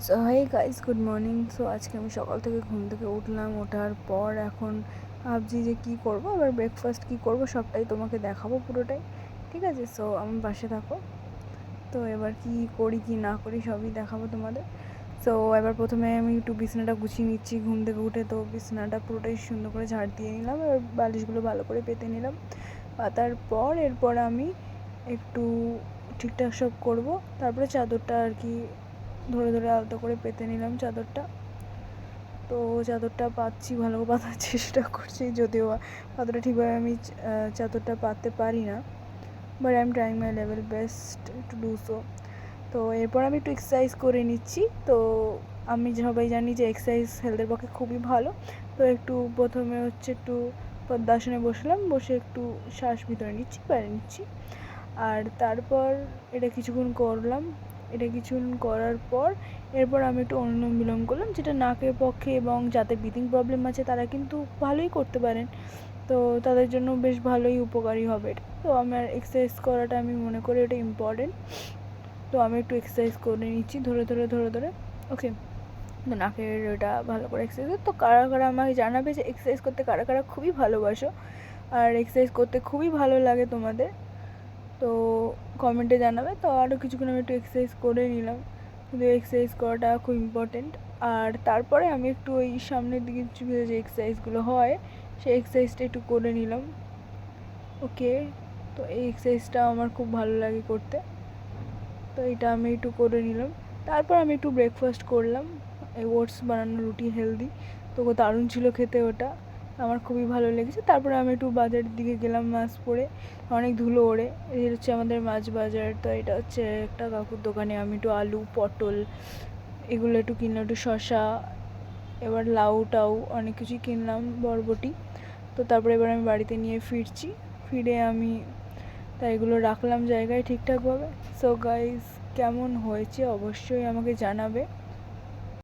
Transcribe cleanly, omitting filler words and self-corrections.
So hi guys, good morning. So আজকে আমি সকাল থেকে ঘুম থেকে উঠলাম। ওঠার পর এখন ভাবছি যে কী করবো, আবার ব্রেকফাস্ট কী করবো সবটাই তোমাকে দেখাবো পুরোটাই, ঠিক আছে? সো আমার পাশে থাকো। তো এবার কি করি কি না করি সবই দেখাবো তোমাদের। সো এবার প্রথমে আমি একটু বিছানাটা গুছিয়ে নিচ্ছি ঘুম থেকে উঠে। তো বিছানাটা পুরোটাই সুন্দর করে ঝাড় দিয়ে নিলাম, এবার বালিশগুলো ভালো করে পেতে নিলাম। পাতার পর এরপর আমি একটু ঠিকঠাক সব করবো। তারপরে চাদরটা আর কি ধরে ধরে আলতো করে পেতে নিলাম চাদরটা। তো চাদরটা পাতছি, ভালো পাতার চেষ্টা করছি, যদিও পাতাটা ঠিকভাবে আমি চাদরটা পাততে পারি না, but I am trying my level best to do so. তো এরপর আমি একটু এক্সারসাইজ করে নিচ্ছি। তো আমি সবাই জানি যে এক্সারসাইজ হেলথের পক্ষে খুবই ভালো। তো একটু প্রথমে হচ্ছে একটু পদ্মাসনে বসলাম, বসে একটু শ্বাস ভিতরে নিচ্ছি, বাইরে নিচ্ছি। আর তারপর এটা কিছুক্ষণ করলাম। এটা কিছুক্ষণ করার পর এরপর আমি একটু অনুলোম বিলোম করলাম, যেটা নাকের পক্ষে এবং যাদের ব্রিদিং প্রবলেম আছে তারা কিন্তু ভালোই করতে পারেন। তো তাদের জন্য বেশ ভালোই উপকারী হবে এটা। তো আমার এক্সারসাইজ করাটা আমি মনে করি এটা ইম্পর্টেন্ট। তো আমি একটু এক্সারসাইজ করে নিচ্ছি ধরে ধরে ওকে। তো নাকের এটা ভালো করে এক্সারসাইজ। তো কারা কারা আমাকে জানাবে যে এক্সারসাইজ করতে কারা কারা খুবই ভালোবাসো আর এক্সারসাইজ করতে খুবই ভালো লাগে তোমাদের, তো কমেন্টে জানাবে। তো আরও কিছুক্ষণ আমি একটু এক্সারসাইজ করে নিলাম, কিন্তু এক্সারসাইজ করাটা খুব ইম্পর্টেন্ট। আর তারপরে আমি একটু ওই সামনের দিকে যে এক্সারসাইজগুলো হয় সেই এক্সারসাইজটা একটু করে নিলাম। ওকে, তো এই এক্সারসাইজটা আমার খুব ভালো লাগে করতে, তো এটা আমি একটু করে নিলাম। তারপর আমি একটু ব্রেকফাস্ট করলাম, এই ওটস বানানো রুটি, হেলদি। তো দারুণ ছিল খেতে, ওটা আমার খুবই ভালো লেগেছে। তারপরে আমি একটু বাজারের দিকে গেলাম, মাছ পরে অনেক ধুলো ওড়ে। এই হচ্ছে আমাদের মাছ বাজার। তো এটা হচ্ছে একটা কাকুর দোকানে আমি একটু আলু, পটল এগুলো একটু কিনলাম, একটু শসা, এবার লাউ টাউ অনেক কিছুই কিনলাম, বরবটি। তো তারপরে এবার আমি বাড়িতে নিয়ে ফিরছি। ফিরে আমি তাই এগুলো রাখলাম জায়গায় ঠিকঠাকভাবে। সো গাইস, কেমন হয়েছে অবশ্যই আমাকে জানাবে।